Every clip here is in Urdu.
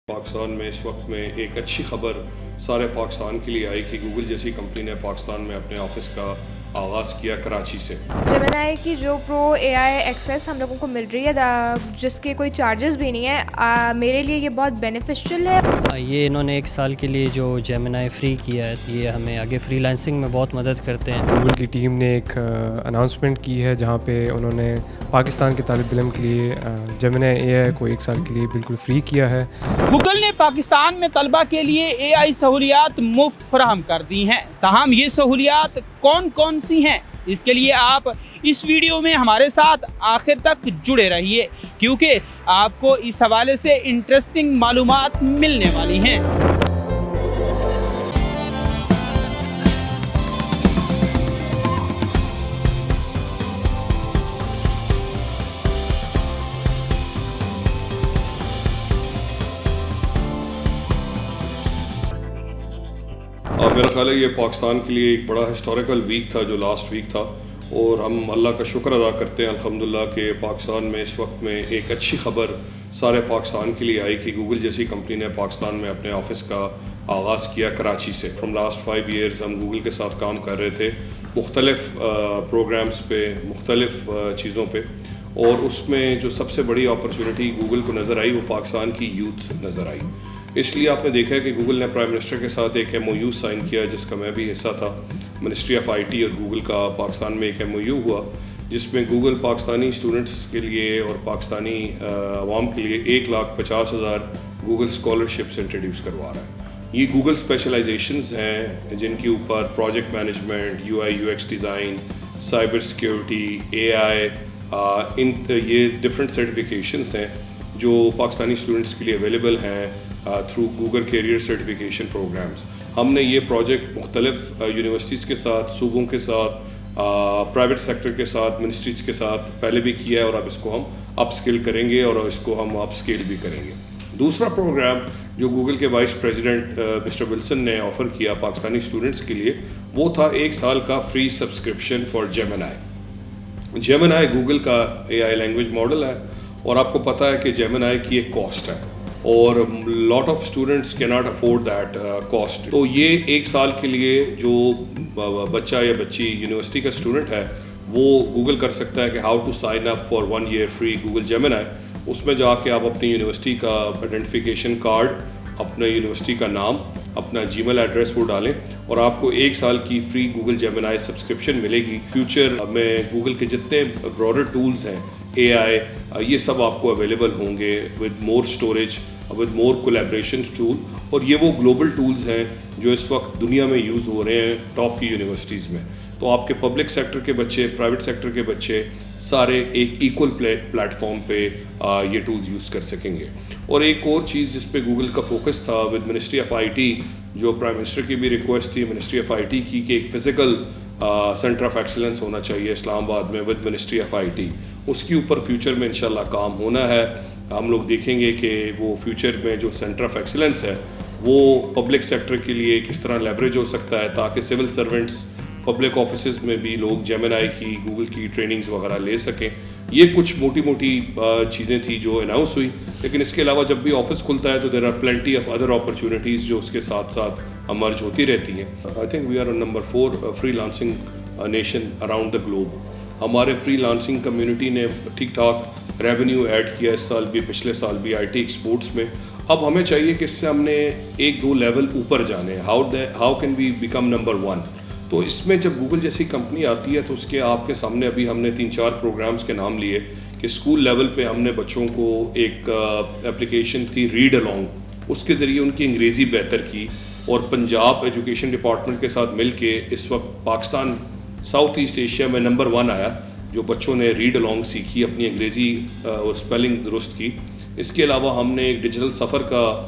پاکستان میں اس وقت میں ایک اچھی خبر سارے پاکستان کے لیے آئی کہ گوگل جیسی کمپنی نے پاکستان میں اپنے آفس کا آغاز کیا کراچی سے. جیمنائی کی جو پرو اے آئی ایکسیس ہم لوگوں کو مل رہی ہے جس کے کوئی چارجز بھی نہیں ہے، میرے لیے یہ بہت بینیفیشیل ہے. یہ انہوں نے 1 سال کے لیے جو جیمنائی فری کیا ہے، یہ ہمیں آگے فری لانسنگ میں بہت مدد کرتے ہیں. گوگل کی ٹیم نے ایک اناؤنسمنٹ کی ہے جہاں پہ انہوں نے پاکستان کے طالب علم کے لیے جیمنائی اے آئی کو 1 سال کے لیے بالکل فری کیا ہے. گوگل نے پاکستان میں طلبہ کے لیے اے آئی سہولیات مفت فراہم کر دی ہیں. تاہم یہ سہولیات کون کون سی ہیں، اس کے لیے آپ اس ویڈیو میں ہمارے ساتھ آخر تک جڑے رہیے، کیونکہ آپ کو اس حوالے سے انٹرسٹنگ معلومات ملنے والی ہیں. میرا خیال ہے یہ پاکستان کے لیے ایک بڑا ہسٹوریکل ویک تھا جو لاسٹ ویک تھا، اور ہم اللہ کا شکر ادا کرتے ہیں الحمدللہ کہ پاکستان میں اس وقت میں ایک اچھی خبر سارے پاکستان کے لیے آئی کہ گوگل جیسی کمپنی نے پاکستان میں اپنے آفس کا آغاز کیا کراچی سے. فرام لاسٹ 5 ایئرز ہم گوگل کے ساتھ کام کر رہے تھے مختلف پروگرامز پہ، مختلف چیزوں پہ، اور اس میں جو سب سے بڑی اپرچونٹی گوگل کو نظر آئی وہ پاکستان کی یوتھ نظر آئی. اس لیے آپ نے دیکھا ہے کہ گوگل نے پرائم منسٹر کے ساتھ ایک MOU سائن کیا جس کا میں بھی حصہ تھا. منسٹری آف IT اور گوگل کا پاکستان میں ایک MOU ہوا جس میں گوگل پاکستانی اسٹوڈنٹس کے لیے اور پاکستانی عوام کے لیے 1,50,000 گوگل اسکالرشپس انٹروڈیوس کروا رہا ہے. یہ گوگل اسپیشلائزیشنز ہیں جن کے اوپر project management, UI UX design, cyber security, AI، یہ ڈفرینٹ سرٹیفکیشنس ہیں جو پاکستانی اسٹوڈنٹس کے لیے اویلیبل ہیں through Google career certification programs. ہم نے یہ پروجیکٹ مختلف یونیورسٹیز کے ساتھ، صوبوں کے ساتھ، پرائیویٹ سیکٹر کے ساتھ، منسٹریز کے ساتھ پہلے بھی کیا ہے، اور اب اس کو ہم اپ اسکل کریں گے اور اس کو ہم اپ اسکیل بھی کریں گے. دوسرا پروگرام جو گوگل کے وائس پریزیڈنٹ مسٹر ولسن نے آفر کیا پاکستانی اسٹوڈنٹس کے لیے وہ تھا 1 سال کا فری سبسکرپشن فار جیمنائی. جیمنائی گوگل کا AI لینگویج ماڈل ہے، اور آپ کو پتہ ہے کہ جیمنائی کی ایک کاسٹ ہے اور لاٹ آف اسٹوڈنٹس کی ناٹ افورڈ دیٹ کاسٹ. تو یہ 1 سال کے لیے جو بچہ یا بچی یونیورسٹی کا اسٹوڈنٹ ہے وہ گوگل کر سکتا ہے کہ how to sign up for 1 year free Google Gemini. اس میں جا کے آپ اپنی یونیورسٹی کا آئیڈینٹیفیکیشن کارڈ، اپنا یونیورسٹی کا نام، اپنا Gmail ایڈریس وہ ڈالیں اور آپ کو 1 سال کی فری گوگل جیمنائی سبسکرپشن ملے گی. فیوچر میں گوگل کے جتنے براڈر ٹولز ہیں AI، یہ سب آپ کو اویلیبل ہوں گے with more storage, with more collaboration tool, اور یہ وہ گلوبل ٹولز ہیں جو اس وقت دنیا میں یوز ہو رہے ہیں ٹاپ کی یونیورسٹیز میں. تو آپ کے پبلک سیکٹر کے بچے، پرائیویٹ سیکٹر کے بچے سارے ایک ایکول پلیٹ فارم پہ یہ ٹولز یوز کر سکیں گے. اور ایک اور چیز جس پہ گوگل کا فوکس تھا ود منسٹری آف IT، جو پرائم منسٹر کی بھی ریکویسٹ تھی منسٹری آف IT کی کہ ایک فزیکل سینٹر آف ایکسلنس ہونا چاہیے اسلام آباد میں ود منسٹری آف IT. اس کے اوپر فیوچر میں انشاءاللہ کام ہونا ہے. ہم لوگ دیکھیں گے کہ وہ فیوچر میں جو سینٹر آف ایکسلنس ہے وہ پبلک سیکٹر کے لیے کس طرح لیوریج ہو سکتا ہے تاکہ سول سرونٹس پبلک آفیسز میں بھی لوگ جیمنائی کی، گوگل کی ٹریننگز وغیرہ لے سکیں. یہ کچھ موٹی موٹی چیزیں تھیں جو اناؤنس ہوئی، لیکن اس کے علاوہ جب بھی آفس کھلتا ہے تو there are plenty of other opportunities جو اس کے ساتھ ساتھ امرج ہوتی رہتی ہیں. I think we are number 4 freelancing nation around the globe. ہمارے فری لانسنگ کمیونٹی نے ٹھیک ٹھاک ریونیو ایڈ کیا اس سال بھی، پچھلے سال بھی IT ایکسپورٹس میں. اب ہمیں چاہیے کہ اس سے ہم نے 1-2 لیول اوپر جانے. How can we become number 1. تو اس میں جب گوگل جیسی کمپنی آتی ہے تو اس کے آپ کے سامنے ابھی ہم نے 3-4 پروگرامز کے نام لیے کہ اسکول لیول پہ ہم نے بچوں کو ایک اپلیکیشن تھی ریڈ الانگ، اس کے ذریعے ان کی انگریزی بہتر کی، اور پنجاب ایجوکیشن ڈپارٹمنٹ کے ساتھ مل کے اس وقت پاکستان ساؤتھ ایسٹ ایشیا میں نمبر 1 آیا جو بچوں نے ریڈ الانگ سیکھی، اپنی انگریزی اور اسپیلنگ درست کی. اس کے علاوہ ہم نے ایک ڈیجیٹل سفر کا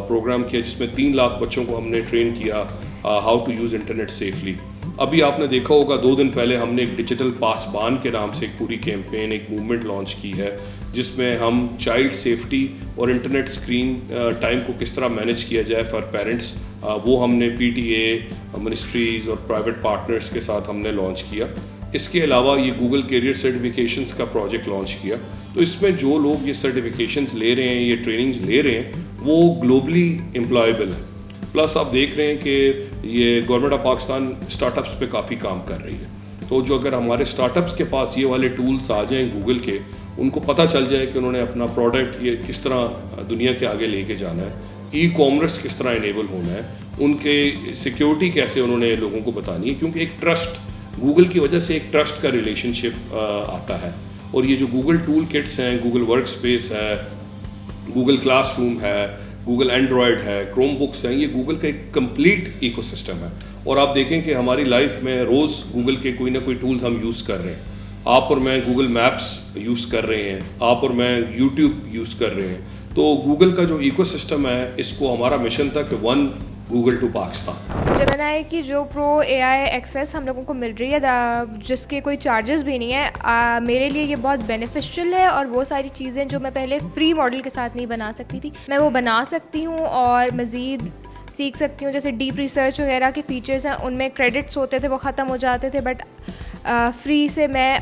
پروگرام کیا جس میں 3 لاکھ بچوں کو ہم نے ٹرین کیا how to use internet safely. ابھی آپ نے دیکھا ہوگا 2 دن پہلے ہم نے ایک ڈیجیٹل پاسبان کے نام سے ایک پوری کیمپین، ایک موومنٹ لانچ کی ہے جس میں ہم چائلڈ سیفٹی اور انٹرنیٹ اسکرین ٹائم کو کس طرح مینیج کیا جائے فار پیرنٹس، وہ ہم نے PTA، منسٹریز اور پرائیویٹ پارٹنرز کے ساتھ ہم نے لانچ کیا. اس کے علاوہ یہ گوگل کیریئر سرٹیفکیشنز کا پروجیکٹ لانچ کیا. تو اس میں جو لوگ یہ سرٹیفکیشنز لے رہے ہیں, یہ ٹریننگز لے رہے ہیں, وہ گلوبلی امپلائیبل ہیں. پلس آپ دیکھ رہے ہیں کہ یہ government of Pakistan start ups پہ کافی کام کر رہی ہے. تو جو اگر ہمارے اسٹارٹ اپس کے پاس یہ والے ٹولس آ جائیں گوگل کے, ان کو پتہ چل جائے کہ انہوں نے اپنا پروڈکٹ یہ کس طرح دنیا کے آگے لے کے جانا ہے, ای کامرس کس طرح انیبل ہونا ہے, ان کے سیکیورٹی کیسے انہوں نے لوگوں کو بتانی ہے, کیونکہ ایک ٹرسٹ گوگل کی وجہ سے ایک ٹرسٹ کا ریلیشن شپ آتا ہے. اور یہ جو گوگل ٹول کٹس ہیں, گوگل ورک اسپیس ہے, گوگل کلاس روم ہے, گوگل اینڈرائڈ ہے, کروم بکس ہیں, یہ گوگل کا ایک کمپلیٹ ایکو سسٹم ہے. اور آپ دیکھیں کہ ہماری لائف میں روز گوگل کے کوئی نہ کوئی ٹولز ہم یوز کر رہے ہیں. آپ اور میں گوگل میپس یوز کر رہے ہیں, آپ اور میں یوٹیوب یوز کر رہے ہیں. تو گوگل کا جو ایکو سسٹم ہے, اس کو ہمارا مشن تھا کہ ون گوگل ٹو پاکستان. جیمنائی کی جو پرو اے آئی ایکسیس ہم لوگوں کو مل رہی ہے, جس کے کوئی چارجز بھی نہیں ہیں, میرے لیے یہ بہت بینیفیشیل ہے. اور وہ ساری چیزیں جو میں پہلے فری ماڈل کے ساتھ نہیں بنا سکتی تھی, میں وہ بنا سکتی ہوں اور مزید سیکھ سکتی ہوں. جیسے ڈیپ ریسرچ وغیرہ کے فیچرز ہیں, ان میں کریڈٹس ہوتے تھے, وہ ختم ہو جاتے تھے, بٹ فری سے میں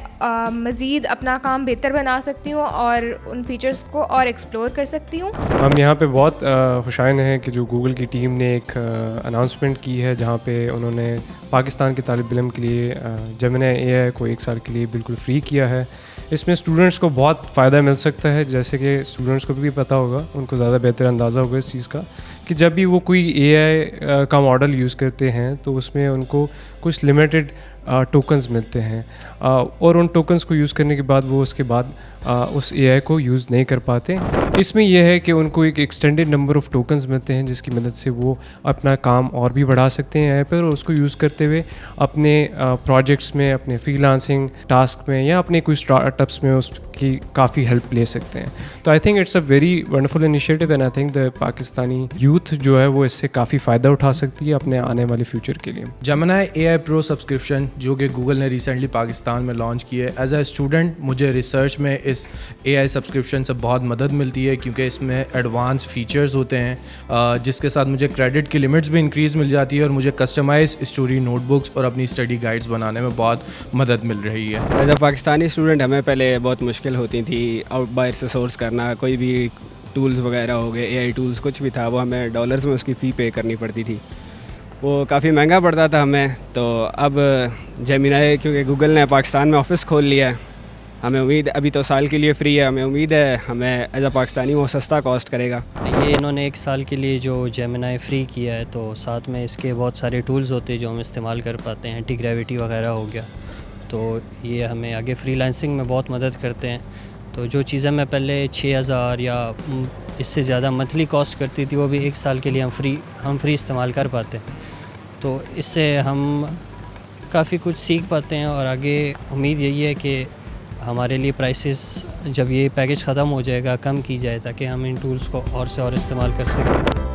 مزید اپنا کام بہتر بنا سکتی ہوں اور ان فیچرز کو اور ایکسپلور کر سکتی ہوں. ہم یہاں پہ بہت خوشائن ہیں کہ جو گوگل کی ٹیم نے ایک اناؤنسمنٹ کی ہے, جہاں پہ انہوں نے پاکستان کے طالب علم کے لیے جیمنائی اے آئی کو 1 سال کے لیے بالکل فری کیا ہے. اس میں اسٹوڈنٹس کو بہت فائدہ مل سکتا ہے, جیسے کہ اسٹوڈنٹس کو بھی پتہ ہوگا, ان کو زیادہ بہتر اندازہ ہوگا اس چیز کا کہ جب بھی وہ کوئی اے آئی کا ماڈل یوز کرتے ہیں تو اس میں ان کو کچھ لمیٹڈ ٹوکنز ملتے ہیں, اور ان ٹوکنز کو یوز کرنے کے بعد وہ اس کے بعد اس اے آئی کو یوز نہیں کر پاتے. اس میں یہ ہے کہ ان کو ایک ایکسٹینڈیڈ نمبر آف ٹوکنز ملتے ہیں, جس کی مدد سے وہ اپنا کام اور بھی بڑھا سکتے ہیں اے پر, اور اس کو یوز کرتے ہوئے اپنے پروجیکٹس میں, اپنے فری لانسنگ ٹاسک میں یا اپنے کوئی اسٹارٹ اپس میں اس کی کافی ہیلپ لے سکتے ہیں. تو I think it's a very wonderful initiative, and I think the Pakistani youth جو ہے وہ اس سے کافی فائدہ اٹھا سکتی ہے اپنے آنے والے فیوچر کے لیے. جیمنائی اے آئی پرو سبسکرپشن جو کہ گوگل نے ریسنٹلی پاکستان میں لانچ کی ہے, ایز اے اسٹوڈنٹ مجھے ریسرچ میں اس اے آئی سبسکرپشن سے بہت مدد ملتی ہے, کیونکہ اس میں ایڈوانس فیچرز ہوتے ہیں, جس کے ساتھ مجھے کریڈٹ کی لمٹس بھی انکریز مل جاتی ہے, اور مجھے کسٹمائز اسٹوری نوٹ بکس اور اپنی اسٹڈی گائیڈس بنانے میں بہت مدد مل رہی ہے. ایز اے پاکستانی اسٹوڈنٹ ہمیں پہلے بہت مشکل ہوتی تھی آؤٹ باہر سے سورس کرنا, کوئی بھی ٹولز وغیرہ ہو گئے, اے آئی ٹولز کچھ بھی تھا, وہ ہمیں ڈالرز میں اس کی فی پے کرنی پڑتی تھی, وہ کافی مہنگا پڑتا تھا ہمیں. تو اب جیمنائی کیونکہ گوگل نے پاکستان میں آفس کھول لیا ہے, ہمیں امید, ابھی تو سال کے لیے فری ہے, ہمیں امید ہے ہمیں ایز اے پاکستانی وہ سستا کاسٹ کرے گا. یہ انہوں نے 1 سال کے لیے جو جیمنائی فری کیا ہے, تو ساتھ میں اس کے بہت سارے ٹولز ہوتے ہیں جو ہم استعمال کر پاتے ہیں, اینٹی گریویٹی وغیرہ ہو گیا, تو یہ ہمیں آگے فری لانسنگ میں بہت مدد کرتے ہیں. تو جو چیزیں میں پہلے 6000 یا اس سے زیادہ منتھلی کاسٹ کرتی تھی, وہ بھی 1 سال کے لیے ہم فری استعمال کر پاتے ہیں. تو اس سے ہم کافی کچھ سیکھ پاتے ہیں, اور آگے امید یہی ہے کہ ہمارے لیے پرائسز جب یہ پیکیج ختم ہو جائے گا کم کی جائے, تاکہ ہم ان ٹولز کو اور سے اور استعمال کر سکیں.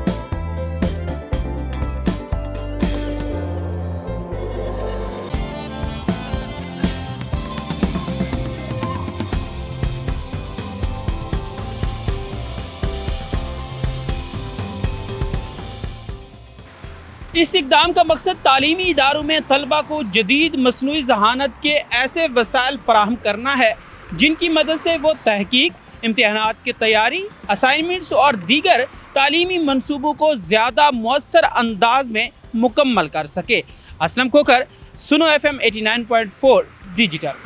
اس اقدام کا مقصد تعلیمی اداروں میں طلبہ کو جدید مصنوعی ذہانت کے ایسے وسائل فراہم کرنا ہے جن کی مدد سے وہ تحقیق, امتحانات کی تیاری, اسائنمنٹس اور دیگر تعلیمی منصوبوں کو زیادہ مؤثر انداز میں مکمل کر سکے. اسلم کھوکھر, سنو FM 89.4 ڈیجیٹل.